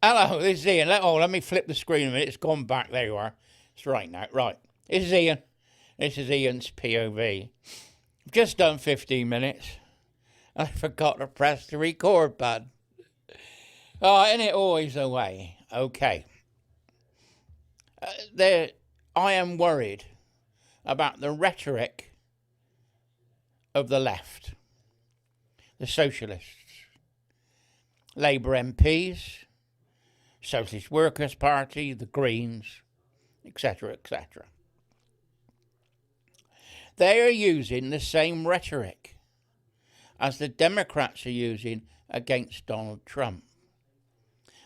Hello, this is Ian. Let me flip the screen a minute. It's gone back. There you are. It's right now. Right. This is Ian. This is Ian's POV. I've just done 15 minutes. I forgot to press the record button. Oh, isn't it always the way? Okay. I am worried about the rhetoric of the left, the socialists, Labour MPs, Socialist Workers' Party, the Greens, etc., etc. They are using the same rhetoric as the Democrats are using against Donald Trump.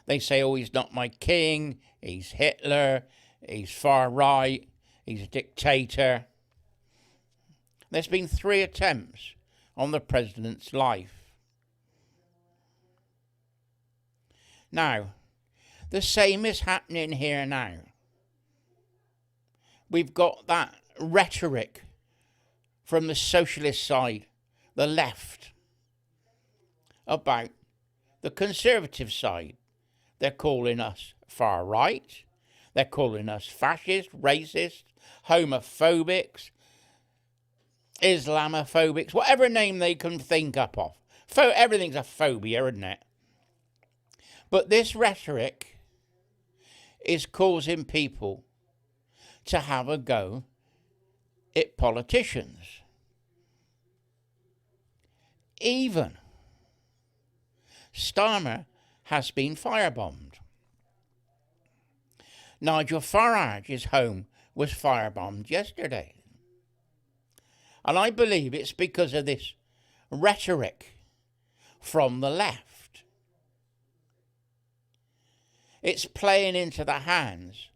They say, oh, he's not my king, he's Hitler, he's far right, he's a dictator. There's been 3 attempts on the president's life. Now, the same is happening here now. We've got that rhetoric from the socialist side, the left, about the conservative side. They're calling us far right. They're calling us fascist, racist, homophobics, Islamophobics, whatever name they can think up of. Everything's a phobia, isn't it? But this rhetoric is causing people to have a go at politicians. Even Starmer has been firebombed. Nigel Farage's home was firebombed yesterday. And I believe it's because of this rhetoric from the left. It's playing into the hands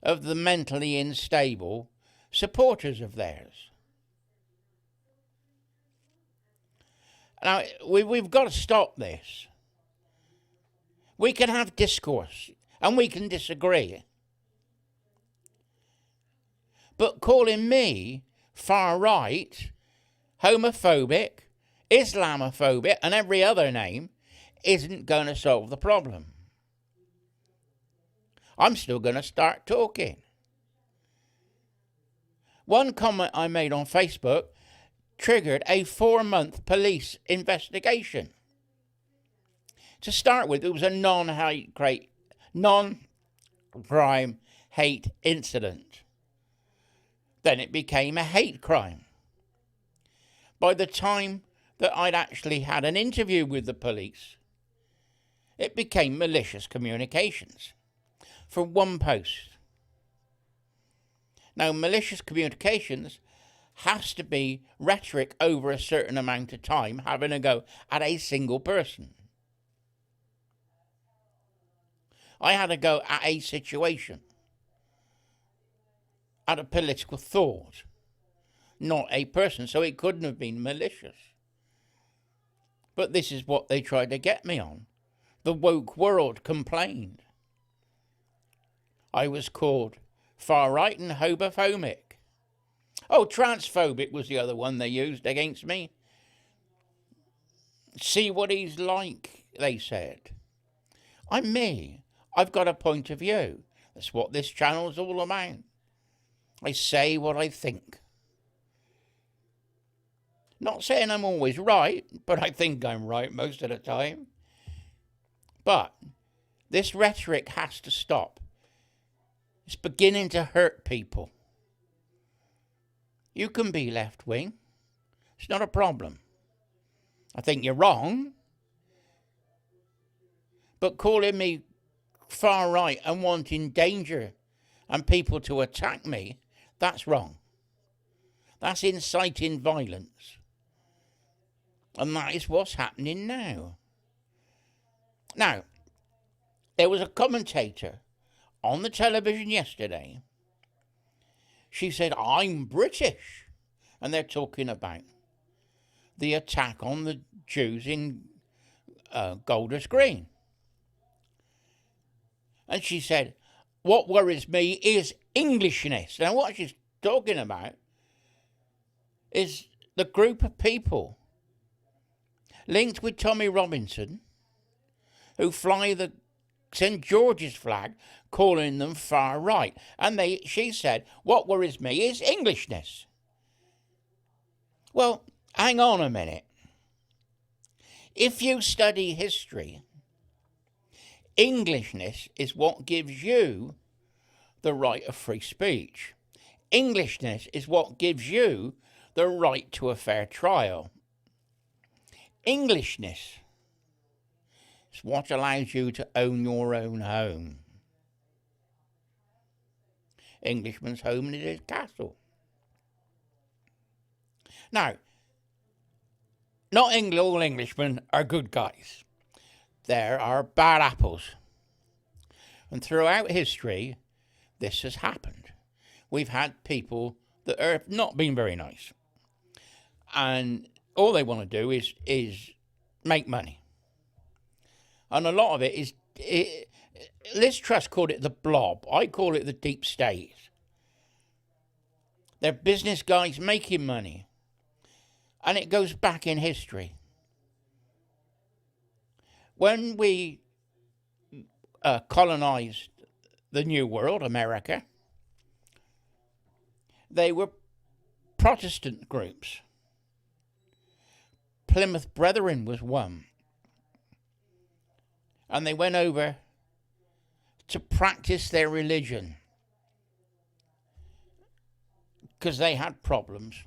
of the mentally unstable supporters of theirs. Now, we've got to stop this. We can have discourse and we can disagree. But calling me far right, homophobic, Islamophobic, and every other name isn't going to solve the problem. I'm still going to start talking. One comment I made on Facebook triggered a 4-month police investigation. To start with, it was a non-crime hate incident. Then it became a hate crime. By the time that I'd actually had an interview with the police, it became malicious communications for one post. Now, malicious communications has to be rhetoric over a certain amount of time, having a go at a single person. I had a go at a situation, at a political thought, not a person, so it couldn't have been malicious. But this is what they tried to get me on. The woke world complained. I was called far right and homophobic. Oh, transphobic was the other one they used against me. See what he's like, they said. I'm me. I've got a point of view. That's what this channel's all about. I say what I think. Not saying I'm always right, but I think I'm right most of the time. But this rhetoric has to stop. It's beginning to hurt people. You can be left-wing. It's not a problem. I think you're wrong. But calling me far right and wanting danger and people to attack me, that's wrong. That's inciting violence. And that is what's happening now. Now, there was a commentator on the television yesterday. She said, I'm British. And they're talking about the attack on the Jews in Golders Green. And she said, what worries me is Englishness. Now, what she's talking about is the group of people linked with Tommy Robinson who fly the St. George's flag, calling them far right. And she said, what worries me is Englishness. Well, hang on a minute. If you study history, Englishness is what gives you the right of free speech. Englishness is what gives you the right to a fair trial. Englishness is what allows you to own your own home. Englishman's home is his castle. Now, not all Englishmen are good guys. There are bad apples. And throughout history, this has happened. We've had people that have not been very nice. And all they want to do is make money. And a lot of it is... Liz Truss called it the blob. I call it the deep state. They're business guys making money. And it goes back in history. When we colonized the New World, America, they were Protestant groups. Plymouth Brethren was one. And they went over to practice their religion because they had problems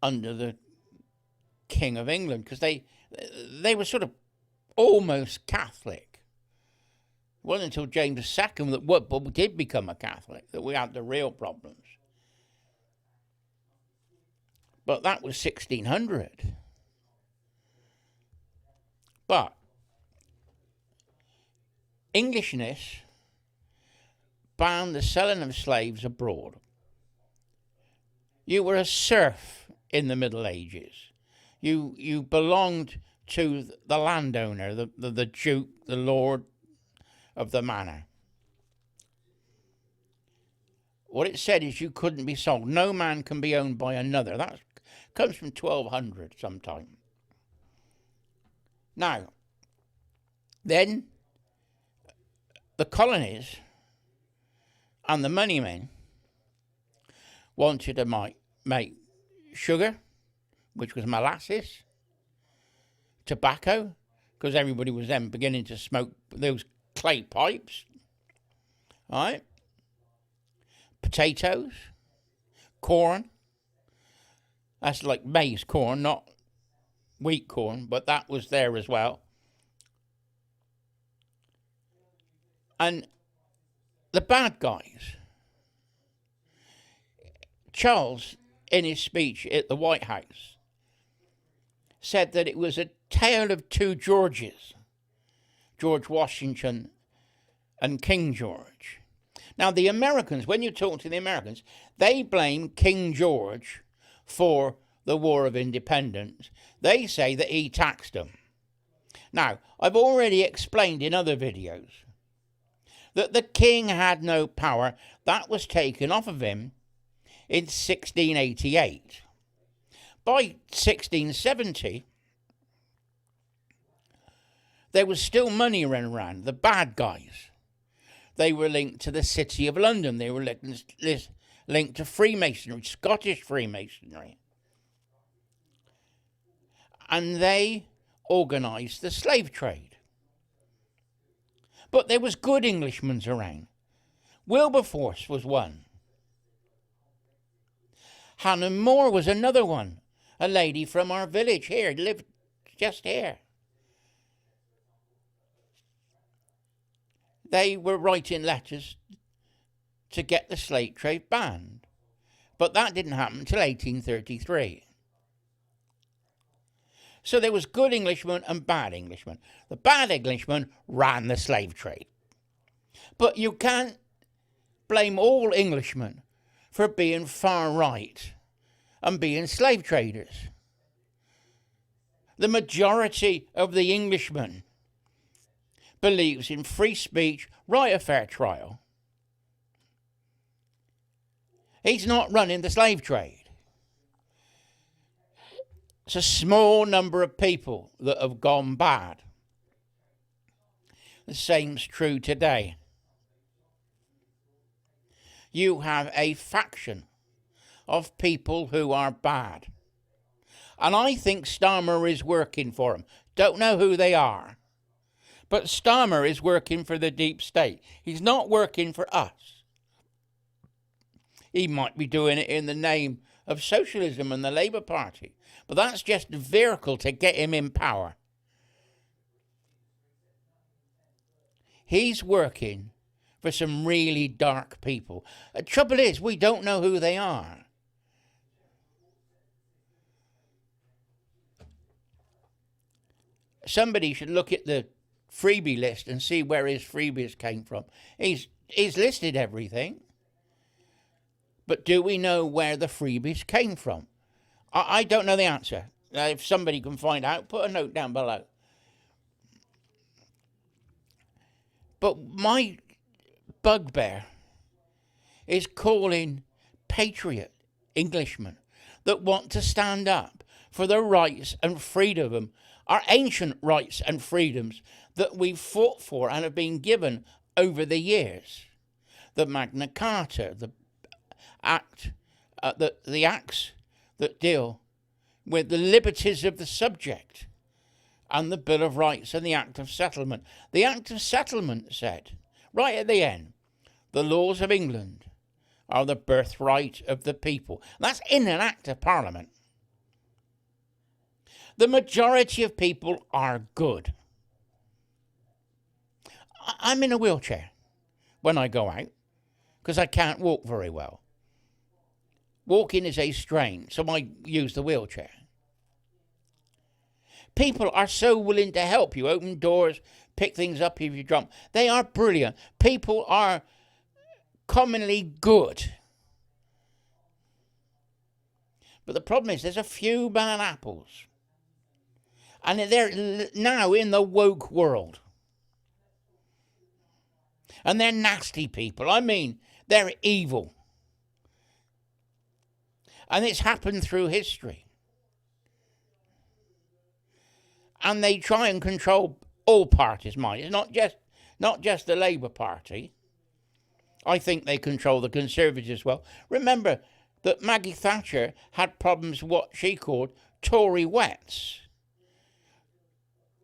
under the King of England, because they were sort of almost Catholic. It wasn't until James II that did become a Catholic that we had the real problems. But that was 1600. But Englishness banned the selling of slaves abroad. You were a serf in the Middle Ages. You belonged to the landowner, the duke, the lord of the manor. What it said is you couldn't be sold. No man can be owned by another. That comes from 1200 sometime. Now, then the colonies and the money men wanted to make sugar, which was molasses, tobacco, because everybody was then beginning to smoke those clay pipes, right? Potatoes, corn. That's like maize corn, not wheat corn, but that was there as well. And the bad guys, Charles, in his speech at the White House, said that it was a tale of two Georges, George Washington and King George. Now, the Americans, when you talk to the Americans, they blame King George for the War of Independence. They say that he taxed them. Now, I've already explained in other videos that the king had no power. That was taken off of him in 1688. By 1670, there was still money running around. The bad guys, they were linked to the City of London. They were linked to Freemasonry, Scottish Freemasonry. And they organised the slave trade. But there was good Englishmen around. Wilberforce was one. Hannah More was another one. A lady from our village here, lived just here. They were writing letters to get the slave trade banned. But that didn't happen until 1833. So there was good Englishmen and bad Englishmen. The bad Englishmen ran the slave trade. But you can't blame all Englishmen for being far right and being slave traders. The majority of the Englishmen believes in free speech, right of fair trial. He's not running the slave trade. It's a small number of people that have gone bad. The same's true today. You have a faction of people who are bad. And I think Starmer is working for them. Don't know who they are. But Starmer is working for the deep state. He's not working for us. He might be doing it in the name of socialism and the Labour Party. But that's just a vehicle to get him in power. He's working for some really dark people. The trouble is, we don't know who they are. Somebody should look at the freebie list and see where his freebies came from. He's listed everything. But do we know where the freebies came from? I don't know the answer. If somebody can find out, put a note down below. But my bugbear is calling patriot Englishmen that want to stand up for the rights and freedom, our ancient rights and freedoms that we've fought for and have been given over the years. The Magna Carta, the acts that deal with the liberties of the subject, and the Bill of Rights and the Act of Settlement. The Act of Settlement said, right at the end, the laws of England are the birthright of the people. That's in an Act of Parliament. The majority of people are good. I'm in a wheelchair when I go out because I can't walk very well. Walking is a strain, so I use the wheelchair. People are so willing to help you, open doors, pick things up if you drop. They are brilliant. People are commonly good. But the problem is there's a few bad apples. And they're now in the woke world. And they're nasty people. I mean, they're evil. And it's happened through history. And they try and control all parties, mind. It's not just the Labour Party. I think they control the Conservatives as well. Remember that Maggie Thatcher had problems with what she called Tory wets.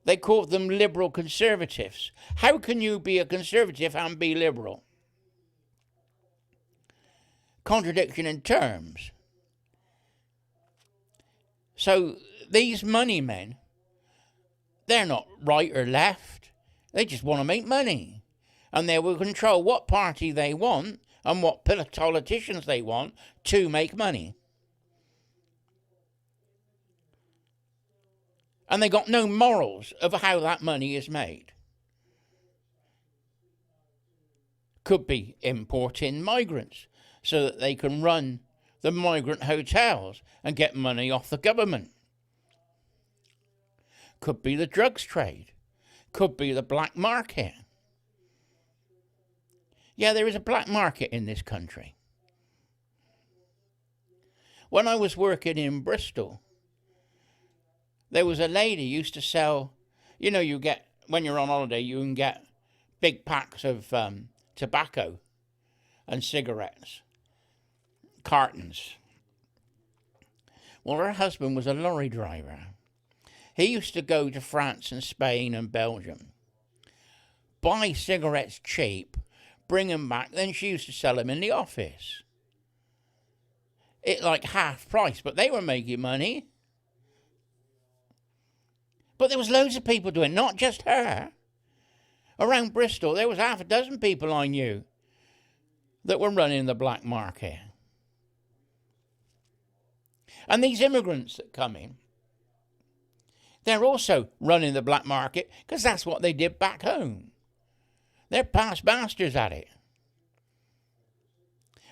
They called them liberal conservatives. How can you be a conservative and be liberal? Contradiction in terms. So these money men, they're not right or left. They just want to make money. And they will control what party they want and what politicians they want to make money. And they got no morals of how that money is made. Could be importing migrants so that they can run the migrant hotels and get money off the government. Could be the drugs trade. Could be the black market. Yeah, there is a black market in this country. When I was working in Bristol, there was a lady who used to sell, you get, when you're on holiday, you can get big packs of tobacco and cigarettes, cartons. Well, her husband was a lorry driver. He used to go to France and Spain and Belgium, buy cigarettes cheap, bring them back, then she used to sell them in the office. It like half price, but they were making money. But there was loads of people doing it, not just her. Around Bristol, there was half a dozen people I knew that were running the black market. And these immigrants that come in, they're also running the black market because that's what they did back home. They're past masters at it.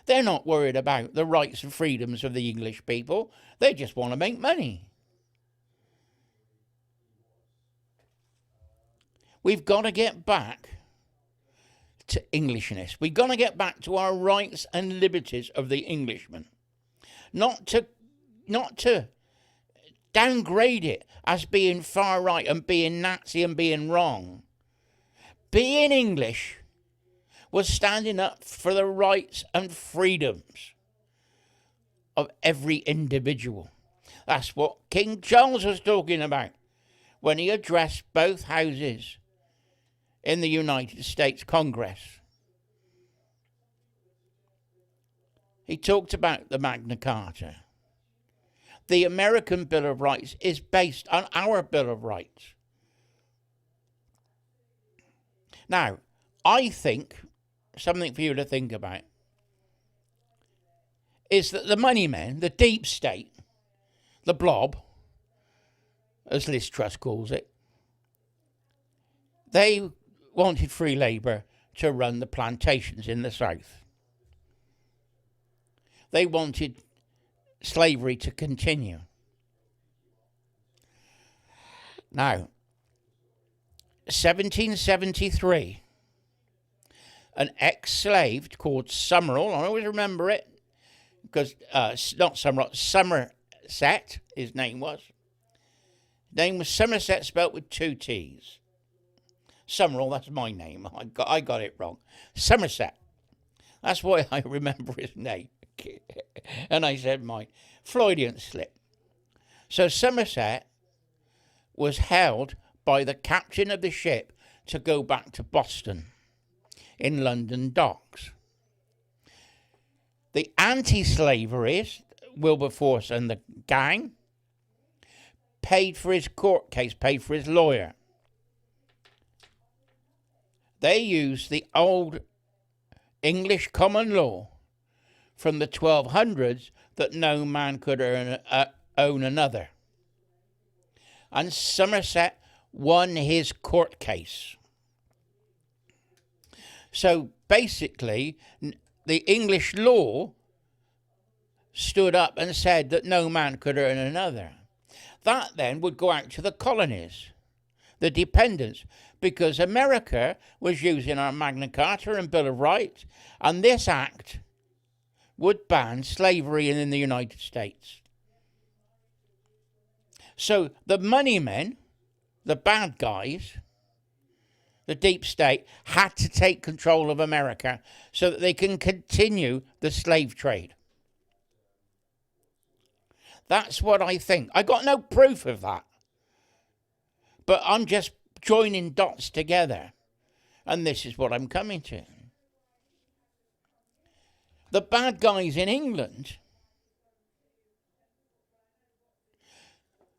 They're not worried about the rights and freedoms of the English people. They just want to make money. We've got to get back to Englishness. We've got to get back to our rights and liberties of the Englishman. Not to downgrade it as being far right and being Nazi and being wrong. being English was standing up for the rights and freedoms of every individual. That's what King Charles was talking about when he addressed both houses in the United States Congress. He talked about the Magna Carta. The American Bill of Rights is based on our Bill of Rights. Now, I think, something for you to think about, is that the money men, the deep state, the blob, as Liz Truss calls it, they wanted free labour to run the plantations in the South. They wanted slavery to continue. Now, 1773, an ex-slave called Summerall, I always remember it, because, not Summerall, Somerset, his name was. His name was Somerset, spelt with 2 T's. Summerall, that's my name. I got it wrong. Somerset. That's why I remember his name. And I said mine. Freudian slip. So Somerset was held by the captain of the ship to go back to Boston in London docks. The anti-slaverists, Wilberforce and the gang, paid for his court case, paid for his lawyer. They used the old English common law from the 1200s that no man could own another. And Somerset won his court case. So basically, the English law stood up and said that no man could own another. That then would go out to the colonies, the dependents, because America was using our Magna Carta and Bill of Rights, and this act would ban slavery in the United States. So the money men, the bad guys, the deep state, had to take control of America so that they can continue the slave trade. That's what I think. I got no proof of that. But I'm just joining dots together. And this is what I'm coming to. The bad guys in England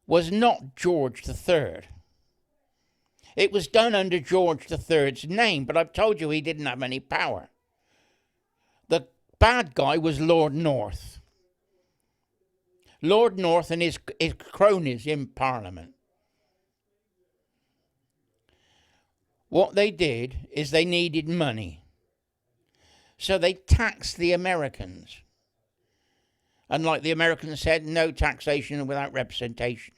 was not George III. It was done under George III's name, but I've told you he didn't have any power. The bad guy was Lord North. Lord North and his cronies in Parliament. What they did is they needed money. So they taxed the Americans. And like the Americans said, no taxation without representation.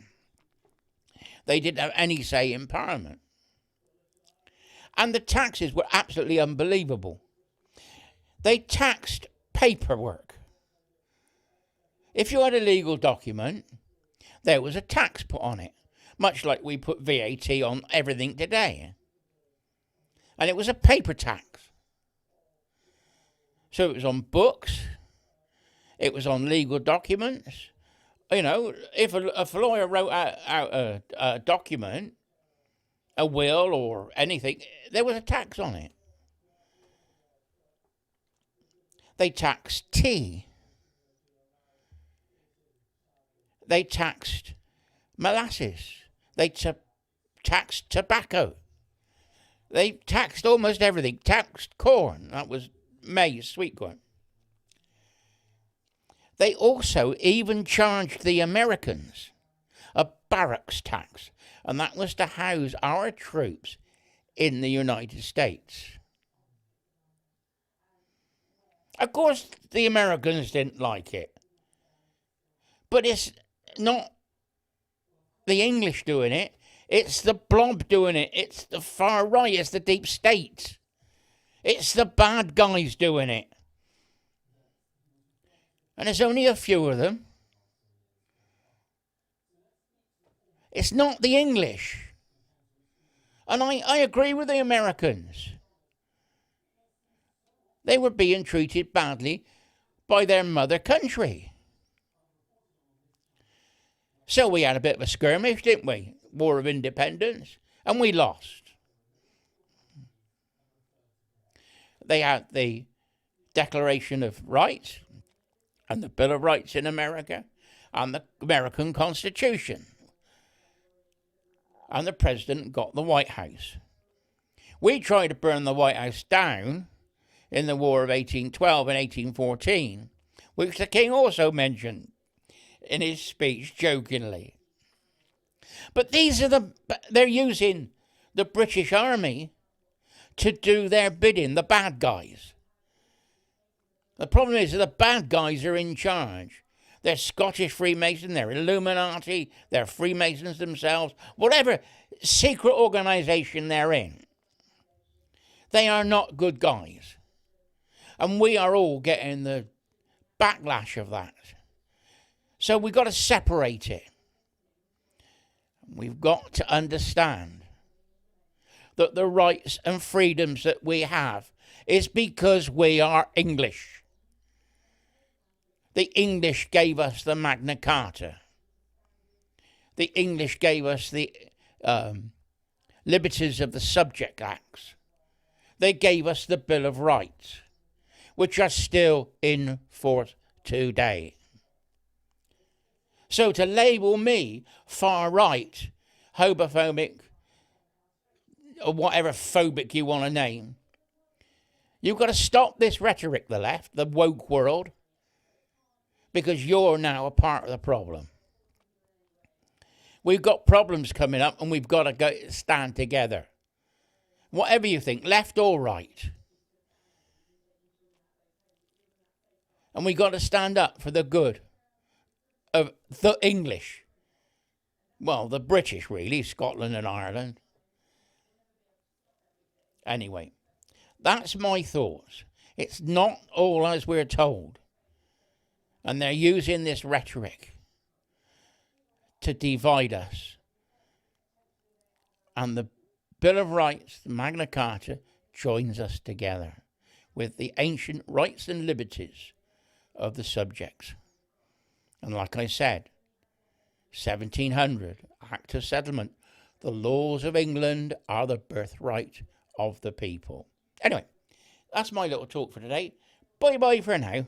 They didn't have any say in Parliament. And the taxes were absolutely unbelievable. They taxed paperwork. If you had a legal document, there was a tax put on it, much like we put VAT on everything today. And it was a paper tax. So it was on books, it was on legal documents. You know, if a lawyer wrote out a document, a will or anything, there was a tax on it. They taxed tea. They taxed molasses. They taxed tobacco. They taxed almost everything. Taxed corn. That was maize, sweet corn. They also even charged the Americans a barracks tax, and that was to house our troops in the United States. Of course, the Americans didn't like it. But it's not the English doing it. It's the blob doing it. It's the far right. It's the deep state. It's the bad guys doing it. And there's only a few of them. It's not the English. And I agree with the Americans. They were being treated badly by their mother country. So we had a bit of a skirmish, didn't we? War of Independence. And we lost. They had the Declaration of Rights and the Bill of Rights in America and the American Constitution. And the president got the White House. We tried to burn the White House down in the War of 1812 and 1814, which the king also mentioned in his speech jokingly. But they're using the British Army to do their bidding, the bad guys. The problem is that the bad guys are in charge. They're Scottish Freemasons, they're Illuminati, they're Freemasons themselves, whatever secret organisation they're in. They are not good guys. And we are all getting the backlash of that. So we've got to separate it. We've got to understand that the rights and freedoms that we have is because we are English. The English gave us the Magna Carta. The English gave us the liberties of the Subject Acts. They gave us the Bill of Rights, which are still in force today. So to label me far right, homophobic, or whatever phobic you want to name, you've got to stop this rhetoric, the left, the woke world, because you're now a part of the problem. We've got problems coming up and we've got to stand together. Whatever you think, left or right. And we've got to stand up for the good of the English. Well, the British, really, Scotland and Ireland. Anyway, that's my thoughts. It's not all as we're told. And they're using this rhetoric to divide us. And the Bill of Rights, the Magna Carta, joins us together with the ancient rights and liberties of the subjects. And like I said, 1700, Act of Settlement, the laws of England are the birthright of the people. Anyway, that's my little talk for today. Bye-bye for now.